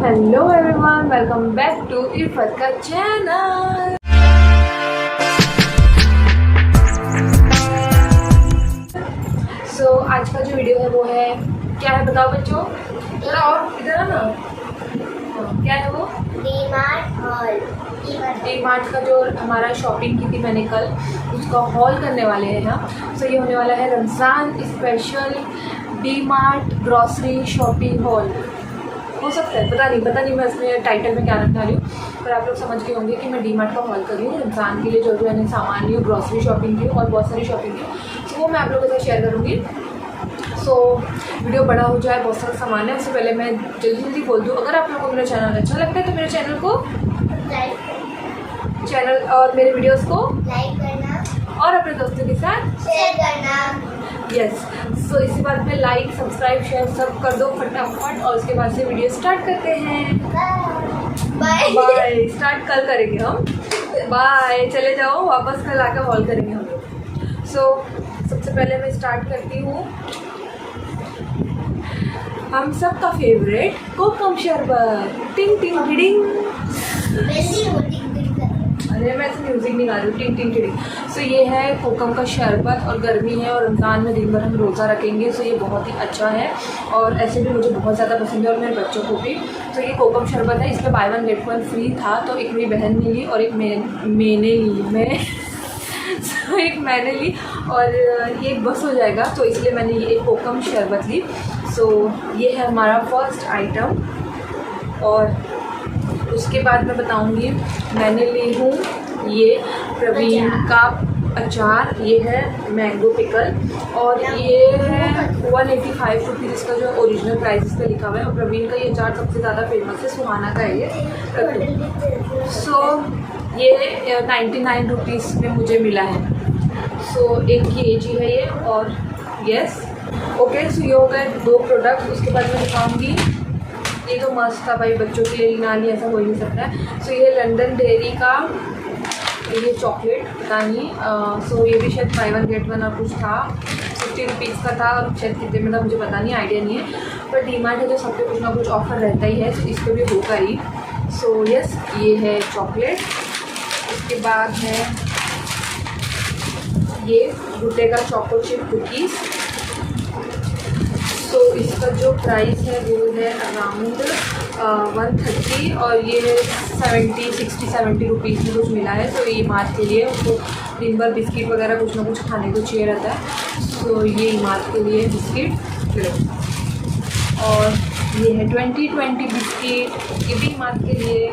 Hello everyone, welcome back to Irfat का चैनल। आज का जो वीडियो है वो है, क्या है बताओ बच्चों, थोड़ा और इधर है ना। क्या है वो? डी-मार्ट हॉल। डी-मार्ट का जो हमारा शॉपिंग की थी मैंने कल, उसका हॉल करने वाले हैं हम। ये होने वाला है Ramzan special D-Mart grocery shopping hall. हो सकता है, पता नहीं मैं इसमें टाइटल में क्या रखने वाली हूँ, पर आप लोग समझ गए होंगे कि मैं डी-मार्ट का हॉल कर रही हूँ रमज़ान के लिए। जो मैंने सामान ली हूँ, ग्रॉसरी शॉपिंग की और बहुत सारी शॉपिंग की, वो मैं आप लोगों के साथ शेयर करूँगी। वीडियो बड़ा हो जाए, बहुत सारा सामान है। उससे पहले मैं जल्दी बोल दूँ, अगर आप लोगों को मेरा चैनल अच्छा लगता है तो मेरे चैनल और मेरे वीडियोस को लाइक करना और अपने दोस्तों के साथ शेयर करना। यस। इसी बात में लाइक सब्सक्राइब शेयर सब कर दो फटाफट, और उसके बाद से वीडियो स्टार्ट करते हैं। Bye bye. स्टार्ट कल करेंगे हम। बाय। चले जाओ, वापस कल आकर हॉल करेंगे हम लोग। सबसे पहले मैं स्टार्ट करती हूँ हम सब का फेवरेट कोकम शरबत। टिंग टिंग टिडिंग। अरे मैं ऐसे म्यूजिक नहीं गा रही हूँ, टिंग टिंग टिडिंग। ये है कोकम का शरबत, और गर्मी है और रमज़ान में दिन भर हम रोज़ा रखेंगे। ये बहुत ही अच्छा है, और ऐसे भी मुझे बहुत ज़्यादा पसंद है और मेरे बच्चों को भी। ये कोकम शरबत है, इसमें bye one get one free था। तो एक मेरी बहन ने ली और एक मैंने ली, और ये बस हो जाएगा, तो इसलिए मैंने ये एक कोकम शरबत ली। ये है हमारा फर्स्ट आइटम। और उसके बाद मैं बताऊंगी, मैंने ली हूँ ये प्रवीण का अचार। ये है मैंगो पिकल, और ये है 185 रुपीज़ इसका जो ओरिजिनल प्राइस इस पर लिखा हुआ है। और प्रवीण का ये अचार सबसे ज़्यादा फेमस है, सुहाना का है ये। ये 99 रुपीज़ में मुझे मिला है। 1 kg है ये। और यस ओके। ये हो गए 2 प्रोडक्ट। उसके बाद मैं दिखाऊंगी, ये तो मस्त था भाई, बच्चों के लिए ना लिया, ऐसा हो ही नहीं सकता है। ये लंदन डेयरी का ये चॉकलेट, पता नहीं। ये भी शायद बाय वन गेट वन और कुछ था, 50 रुपीज़ का था, और शायद कितने में था मुझे पता नहीं, आइडिया नहीं है। पर डी-मार्ट है तो सब पे कुछ ना कुछ ऑफर रहता ही है, इस पर भी होगा ही। यस, ये है चॉकलेट। उसके बाद है ये गुड्डे का चॉको चिप कुकीज़। इसका जो प्राइस है वो है अराउंड 130, और ये 60-70 रुपीज़ में कुछ मिला है। ये इमारत के लिए, उसको दिन भर बिस्किट वगैरह कुछ ना कुछ खाने को चाहिए रहता है। ये इमारत के लिए बिस्किट। और ये है 2020 बिस्किट, ये भी इमारत के लिए।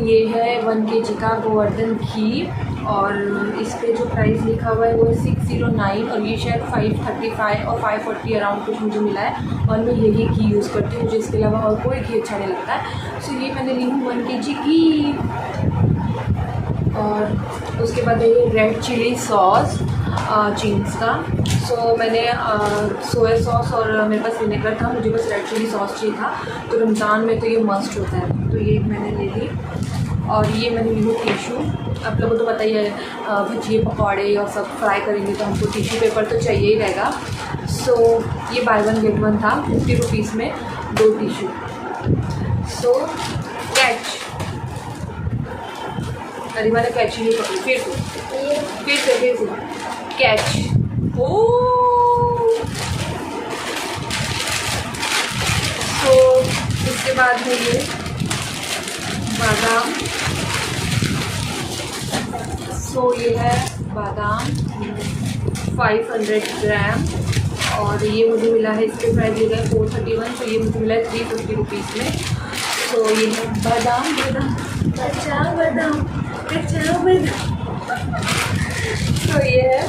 ये है 1 kg का गोवर्धन घी, और इस पे जो प्राइस लिखा हुआ है वो है 609, और ये शायद 535 और 540 अराउंड कुछ मुझे मिला है। और मैं यही घी यूज़ करती हूँ, मुझे इसके अलावा और कोई घी अच्छा नहीं लगता है। ये मैंने ली हूँ 1 kg घी। और उसके बाद है ये रेड चिली सॉस चिंग्स का। मैंने सोया सॉस और मेरे पास विनेगर था, मुझे बस रेड चिली सॉस चाहिए था। तो रमज़ान में तो ये मस्ट होता है, तो ये मैंने ले ली। और ये मैंने ली हूँ टिशू। आप लोगों को तो पता ही है, भजिए पकौड़े और सब फ्राई करेंगे तो हमको टिश्यू पेपर तो चाहिए ही रहेगा। ये बाय वन गेट वन था, 50 रुपीज़ में 2 टिश्यू। कैच, अरे मैंने कैच ही नहीं पकड़ी, फिर से कैच। इसके बाद है ये बादाम। ये है बादाम 500 ग्राम, और ये मुझे मिला है, इसके प्राइस लिखा है 431, ये मुझे मिला है 350 रुपीज़ में। ये है बादाम, कच्चा बादाम। ये है।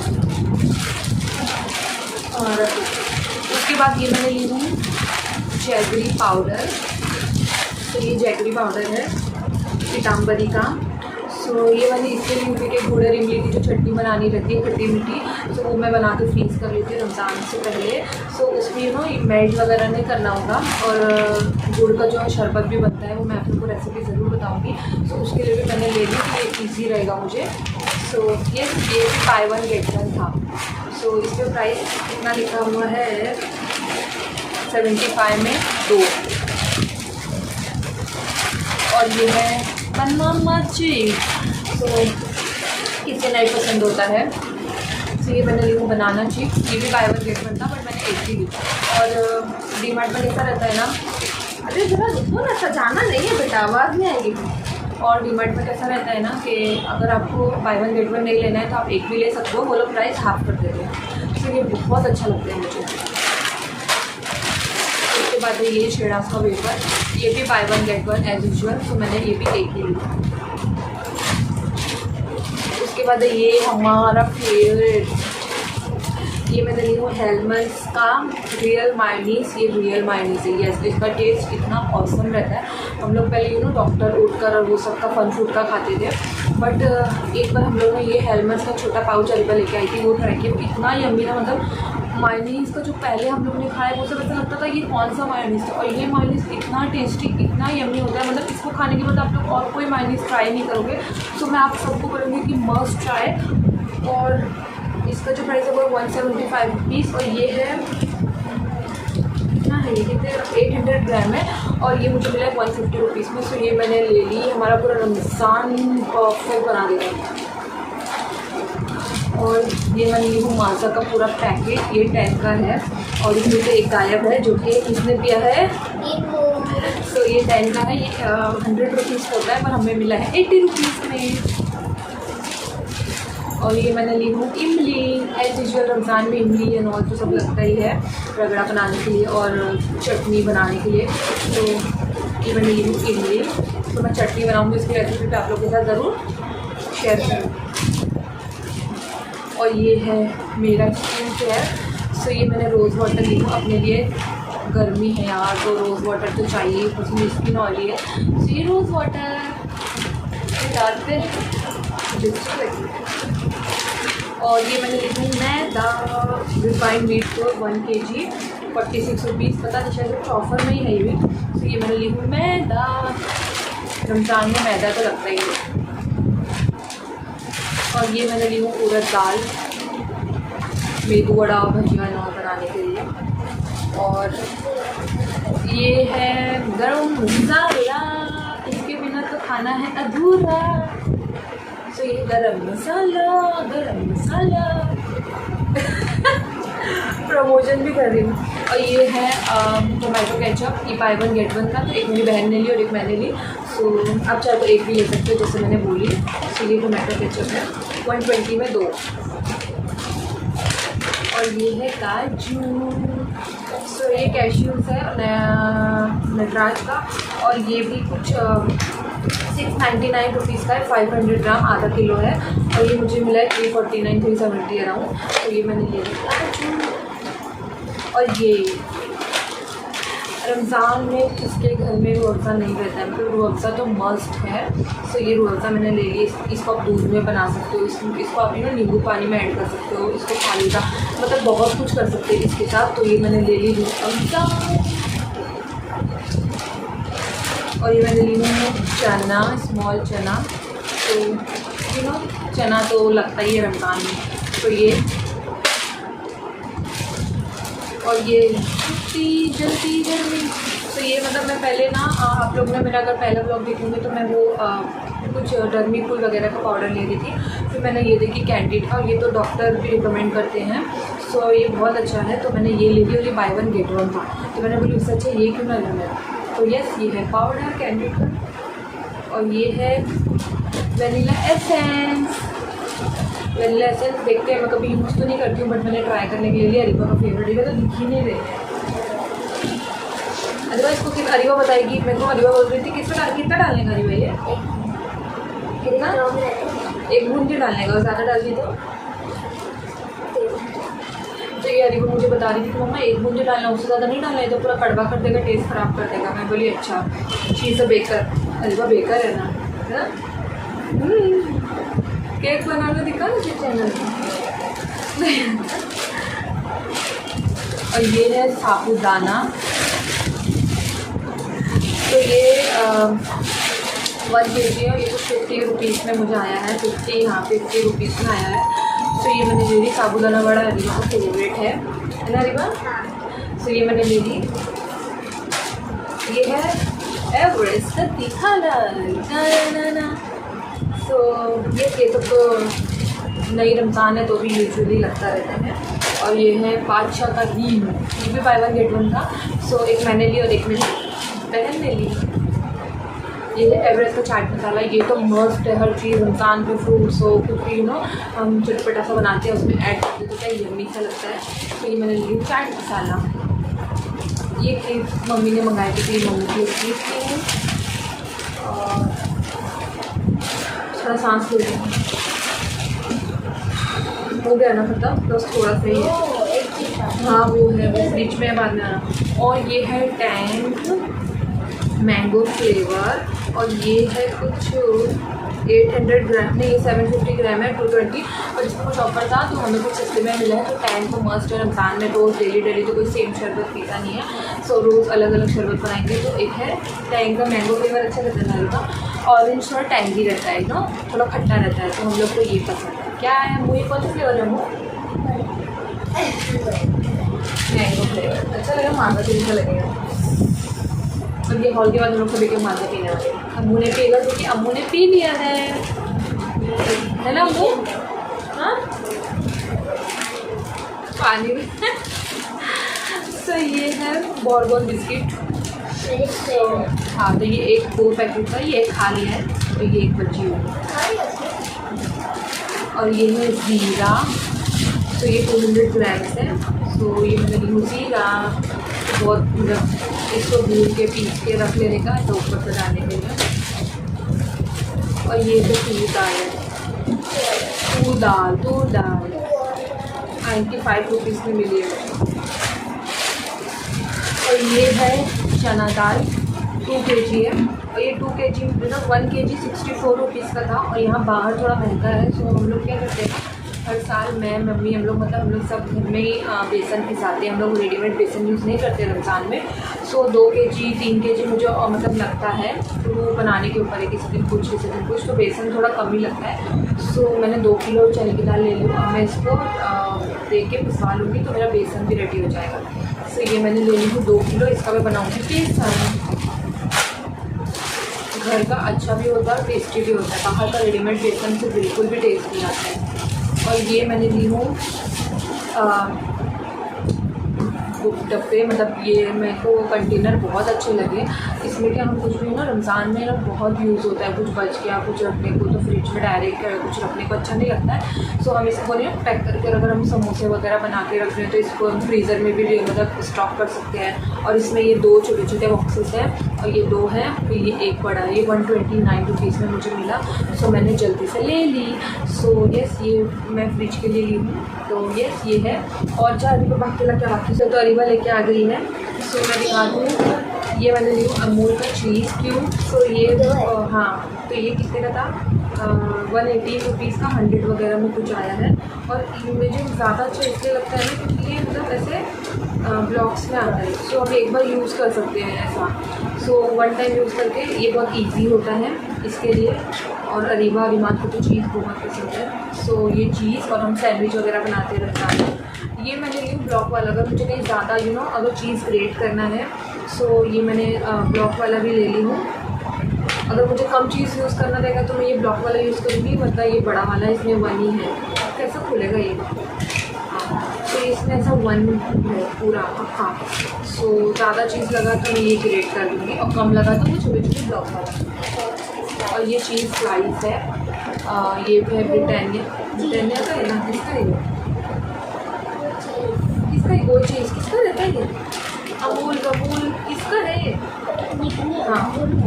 और उसके बाद ये मैंने ली हूँ जैगरी पाउडर। ये जैगरी पाउडर है पीताम्बरी का। ये मैंने इसलिए ली हुई कि गुड़ इमली की जो चटनी बनानी रहती है खट्टी मीठी, वो मैं बना के फ्रीज़ कर लेती हूँ रमज़ान से पहले। उसमें मेल्ट वगैरह नहीं करना होगा, और गुड़ का जो शरबत भी बनता है वो मैं आप लोग को रेसिपी ज़रूर बताऊँगी। उसके लिए भी मैंने ले ली, तो ये ईजी रहेगा मुझे। ये बाय वन गेट वन था। इस पर प्राइस कितना लिखा हुआ है 75 में 2। और ये है बनाना चीज, तो किसे नहीं पसंद होता है। तो ये मैंने ली हूँ बनाना चिप्स, ये भी बाय वन गेट वन था बट मैंने एक ही ली। और डीमार्ट में ऐसा रहता है ना, अरे जरा रुको ना, सजाना नहीं है बेटा, आवाज़ नहीं आएगी। और डीमार्ट में कैसा रहता है ना कि अगर आपको बाय वन गेट वन नहीं लेना है तो आप एक भी ले सकते हो, वो लोग प्राइस हाफ कर देते हैं। तो ये बहुत अच्छा लगता है मुझे। उसके बाद है ये शेराज का वेफर, ये भी buy one get one as usual, तो मैंने ये भी एक ही लिया। उसके बाद है ये हमारा फेवरेट, ये मैंने ली हूँ हेलमंड्स का रियल मायोनीज़। ये रियल मायोनीज़ है, यस, इसका टेस्ट इतना ऑसम रहता है। हम लोग पहले डॉक्टर ओटकर और वो सब का फन फूड का खाते थे, बट एक बार हम लोग ने ये हेलमंड्स का छोटा पाउच अरीबा लेके आई थी, वो ट्राई किया, इतना यम्मी था। मतलब मायोनीज़ का जो पहले हम लोग ने खाया वो सब ऐसा लगता था ये कौन सा मायोनीज़ था, और ये मायोनीज़ इतना टेस्टी, इतना यम्मी होता है। मतलब इसको खाने के बाद आप लोग और कोई मायोनीज़ ट्राई नहीं करोगे, तो मैं आप सबको बोलूँगी कि मस्ट ट्राई। और इसका जो प्राइस है वो 175 रुपीज़, और ये है कितना है, ये कितने 800 ग्राम है, और ये मुझे मिला है 150 रुपीज़ में। सो ये मैंने ले ली, हमारा पूरा रमज़ान परफेक्ट बना देगा। और ये मैंने ली हूँ माज़ा का पूरा पैकेट, ये 10 का है, और इसमें से एक गायब है जो कि किसने दिया है, तो ये 10 का है, ये 100 रुपीज़ होता है, पर हमें मिला है 80 रुपीज़ में। और ये मैंने ली हूँ इमली, एज यूजुअल रमज़ान में इमली एंड ऑल तो सब लगता ही है रगड़ा बनाने के लिए और चटनी बनाने के लिए। तो ये मैंने ली हूँ इमली, तो मैं चटनी बनाऊँगी, इसकी रेसिपी आप लोगों के साथ ज़रूर शेयर करूँ। और ये है मेरा स्किन केयर, सो ये मैंने रोज़ वाटर ली हूँ अपने लिए, गर्मी है यार तो रोज़ वाटर तो चाहिए, उसमें स्किन ऑयली है, सो ये रोज़ वाटर डालते हैं। और ये मैंने ली थी मैदा, refined wheat flour 1 kg 46 rupees, पता नहीं शायद ऑफर में ही है ये भी। तो ये मैंने ली हूँ मैदा, रमज़ान में मैदा तो लगता ही है। और ये मैंने ली हूँ उड़द दाल, मेदू वड़ा भजिया नाव बनाने के लिए। और ये है गरम मसाला, इसके बिना तो खाना है अधूरा, तो ये गरम मसाला, गरम मसाला प्रमोशन भी कर रही हूँ। और ये है टोमेटो केचप, ये बाय वन गेट वन का, तो एक मेरी बहन ने ली और एक मैंने ली, सो आप चाहे तो एक भी ले सकते हो जैसे मैंने बोली। तो ये टोमेटो केचप है 120 में 2। और ये है काजू, सो ये कैश्यूज़ है नटराज का, और ये भी कुछ 699 रुपीज़ का है, 500 ग्राम, आधा किलो है, और ये मुझे मिला है 349 370 अराउंड। तो ये मैंने ले लिया। और ये रमज़ान में किसके घर में रूअफ़ज़ा नहीं रहता है, मतलब रूअफ़ज़ा तो मस्ट है। सो ये रूअफ़ज़ा मैंने ले ली, इसको आप दूध में बना सकते हो, इसको आप नींबू पानी में ऐड कर सकते हो, इसको खाली का मतलब बहुत कुछ कर सकते हैं इसके साथ। तो ये मैंने ले ली रूअफ़ज़ा। और ये मैंने ली हूँ चना, स्मॉल चना, तो चना तो लगता ही है रमज़ान में, तो ये। और ये जल्दी तो ये मतलब मैं पहले ना, आप लोग ने मेरा अगर पहला ब्लॉग देखेंगे तो मैं वो कुछ डर्मी फूल वगैरह का पाउडर ले रही थी, फिर मैंने ये देखी कैंडिड का, और ये तो डॉक्टर भी रिकमेंड करते हैं, सो ये बहुत अच्छा है, तो मैंने ये ले ली, और ये बाय वन गेट वन था, तो मैंने बोली उससे अच्छा ये क्यों ना लेना। तो यस, ये है पाउडर कैंडिड का। और ये है वनीला एसेंस, वनीला एसेंस देखते हैं, मैं कभी यूज़ तो नहीं करती हूँ बट मैंने ट्राई करने के लिए अरीबा का फेवरेट है, तो दिख ही नहीं रहे हैं। अरीबा इसको किस अरीबा बताएगी, मेरे को अरीबा बोल रही थी कितना डालने का अरीबा, ये कितना, 1 बूंद ही डालने का, ज़्यादा डाल दी तो ये अरीबा मुझे बता रही थी कि मम्मा 1 बूंद ही डालना, उससे ज़्यादा नहीं डालना है तो पूरा कड़वा कर देगा, टेस्ट ख़राब कर देगा। मैं बोली अच्छा, चीज़ तो बेकर, अरीबा बेकर है ना, है ना। केक बनाना दिखा मुझे चैनल में। और ये है साबूदाना, तो ये 1 kg है, ये तो 50 रुपीज़ में मुझे आया है, 50 रुपीज़ में आया है। तो ये मैंने ले ली, साबूदाना बड़ा अरीबा का फेवरेट है ना अरीबा। तो ये मैंने ले ली, ये है एवरेस्ट का तीखा लाल। तो ये सब तो नई रमज़ान है तो भी यूजुअली लगता रहता है। और ये है बादशाह का हीम, ये भी बाय वन गेट वन था। सो एक मैंने ली और एक मेरी बहन ने ली। ये है एवरेस्ट का चाट मसाला, ये तो मस्त है। हर चीज़ रमज़ान पे फ्रूट्स हो कुछ भी हम चटपटा सा बनाते हैं उसमें ऐड कर देते, तो क्या यम्मी सा लगता है। तो ये मैंने ली चाट मसाला। ये क्लिप मम्मी ने मंगाई थी, मम्मी की क्लिप थी। और थोड़ा सांस ले रही हो गया ना, खत्म, बस थोड़ा सा ही है। हाँ वो है, वो फ्रिज में बाद में आना। और ये है टैंग मैंगो फ्लेवर, और ये है कुछ 800 ग्राम नहीं, ये 750 ग्राम है 220। और इसमें कुछ ऑफर था तो हमें कुछ सस्ते में मिला है। तो टैंग तो मस्ट है रमज़ान में, रोज़ डेली तो कोई सेम शरबत पीता नहीं है। सो रोज़ अलग अलग शरबत बनाएंगे। तो एक है टैंग का मैंगो फ्लेवर, अच्छा लगता है हल्का ऑरेंज, थोड़ा टैंगी रहता है थोड़ा खट्टा रहता है, तो हम लोग को ये पसंद है। क्या है मुझे कौन सा फ्लेवर है वो? मैंगो फ्लेवर अच्छा लगा, मांगा तो अच्छा लगेगा। और ये हॉल के बाद हम लोग को लेकर मांगा पीने वाले, अम्मू ने पिएगा क्योंकि अम्मू ने पी लिया है ना अम्मू? हाँ पानी में। तो ये है बॉर्बन बिस्किट। हाँ तो ये एक 2 पैकेट था, ये एक खा लिया है तो ये एक बची हुई। और ये है ज़ीरा, तो ये 200 ग्राम्स है। तो ये मैंने ली ज़ीरा, बहुत मतलब इसको भून के पीस के रख लेने का, तो ऊपर से डालने के लिए। और ये तो तूर दाल है, तूर दाल 95 रुपीज़ में मिली है। और ये है चना दाल 2 kg है, और ये 2 kg मतलब 1 kg 64 रुपीज़ का था। और यहाँ बाहर थोड़ा महंगा है। सो हम लोग क्या करते हैं, हर साल मैं मम्मी हम लोग मतलब हम लोग सब घर में ही बेसन पिसाते हैं। हम लोग रेडीमेड बेसन यूज़ नहीं करते रमज़ान में। सो 2 kg 3 kg मुझे मतलब लगता है, तो वो बनाने के ऊपर है, किसी दिन कुछ तो बेसन थोड़ा कम ही लगता है। सो मैंने 2 किलो चने की दाल ले लूँ, अब मैं इसको दे के पिसवा लूँगी तो मेरा बेसन भी रेडी हो जाएगा। सो ये मैंने ले ली हूँ 2 किलो, इसका मैं बनाऊँगी बेसन। घर का अच्छा भी होता है और टेस्टी भी होता है, बाहर का रेडीमेड बेसन से बिल्कुल भी टेस्ट नहीं आता है। और ये मैंने ली हूँ डब्बे, मतलब ये मेरे को कंटेनर बहुत अच्छे लगे। इसमें क्या हम कुछ भी रमज़ान में बहुत यूज़ होता है, कुछ बच गया कुछ रखने को तो फ्रिज में डायरेक्ट कुछ रखने को अच्छा नहीं लगता है। सो हम इसको पैक करके अगर हम समोसे वगैरह बना के रख रहे हैं तो इसको हम फ्रीज़र में भी मतलब स्टॉक कर सकते हैं। और इसमें ये 2 छोटे बॉक्सेस हैं और ये 2 हैं, तो ये एक बड़ा है। ये 129 रुपीज़ में मुझे मिला, सो मैंने जल्दी से ले ली। सो यस ये मैं फ्रिज के लिए ली हूँ। तो यस ये है। और चार अरीबा बाकी क्या बाकी से तो अरीबा लेके आ गई है। सो मैं दिखा दूँ, ये मैंने ली हूँ अमूल का चीज़ क्यूब। सो ये हाँ तो ये कितने का था, 180 रुपीज़ का 100 वगैरह में कुछ आया है। और मुझे ज़्यादा अच्छा इसलिए लगता है ना क्योंकि ये मतलब ऐसे ब्लॉक्स में आता है। सो हम एक बार यूज़ कर सकते हैं ऐसा। सो 1 टाइम यूज़ करके ये बहुत ईजी होता है इसके लिए। और अरीबा अरीमान को तो चीज़ बहुत पसंद है। सो ये चीज़ और हम सैंडविच वगैरह बनाते रहता है। ये मैंने ली ब्लॉक वाला, अगर मुझे कहीं ज़्यादा अगर चीज़ ग्रेट करना है सो ये मैंने ब्लॉक वाला भी ले ली हूँ। अगर मुझे कम चीज़ यूज़ करना रहेगा तो मैं ये ब्लॉक वाला यूज़ करूँगी, मतलब ये बड़ा वाला इसमें 1 ही है। कैसा खुलेगा ये, तो इसमें ऐसा 1 है पूरा। हाँ सो ज़्यादा चीज़ लगा तो मैं ये ग्रेट कर दूँगी और कम लगा तो मैं छोटे ब्लॉक वाला। और ये चीज़ स्लाइस है, ये है ब्रिटानिया का है ना, किसका है वो चीज़ किसका रहता है ये, अमूल किसका है। हाँ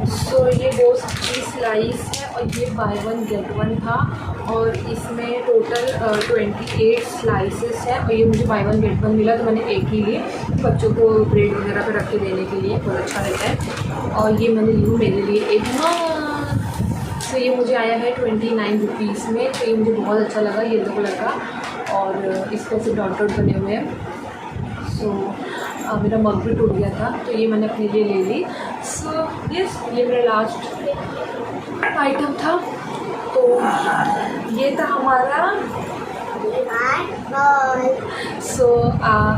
सो ये वो चीज़ स्लाइस है और ये बाय 1 गेट 1 था। और इसमें टोटल 28 स्लाइसेस है और ये मुझे बाय 1 गेट 1 मिला तो मैंने एक ही लिए, बच्चों को ब्रेड वगैरह पर रख के देने के लिए बहुत अच्छा रहता है। और ये मैंने ली मेरे लिए एक तो ये मुझे आया है 29 रुपीज़ में। तो ये मुझे बहुत अच्छा लगा, येलो कलर का और इस तरह से डॉट बने हुए हैं। सो मेरा मग भी टूट गया था तो ये मैंने अपने लिए ले ली। सो यस ये मेरा लास्ट आइटम था। तो ये था हमारा smart hall. So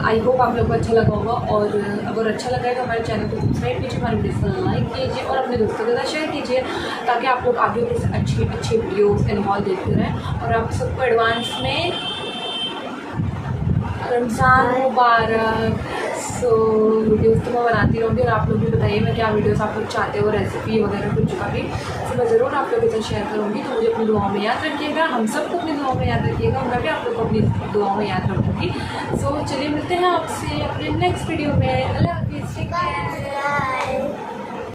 I hope आप लोग को अच्छा लगा होगा, और अगर अच्छा लगा है तो हमारे चैनल को सब्सक्राइब कीजिए, हमारे वीडियोस को लाइक कीजिए और अपने दोस्तों के साथ शेयर कीजिए, ताकि आप लोग आगे भी अच्छी अच्छी वीडियोस एंड हॉल देखते रहें। और आप सबको एडवांस में रमज़ान मुबारक। सो वीडियोस तो मैं बनाती रहूँगी, और आप लोग भी बताइए मैं क्या वीडियोस आप लोग चाहते हो, रेसिपी वगैरह कुछ का भी, तो मैं ज़रूर आप लोगों के साथ शेयर करूँगी। तो मुझे अपनी दुआओं में याद रखिएगा, हम सबको अपनी दुआओं में याद रखिएगा, मैं भी आप लोग को अपनी दुआओं में याद रखूँगी। सो चलिए मिलते हैं आपसे अपने नेक्स्ट वीडियो में। अल्लाह हाफिज़।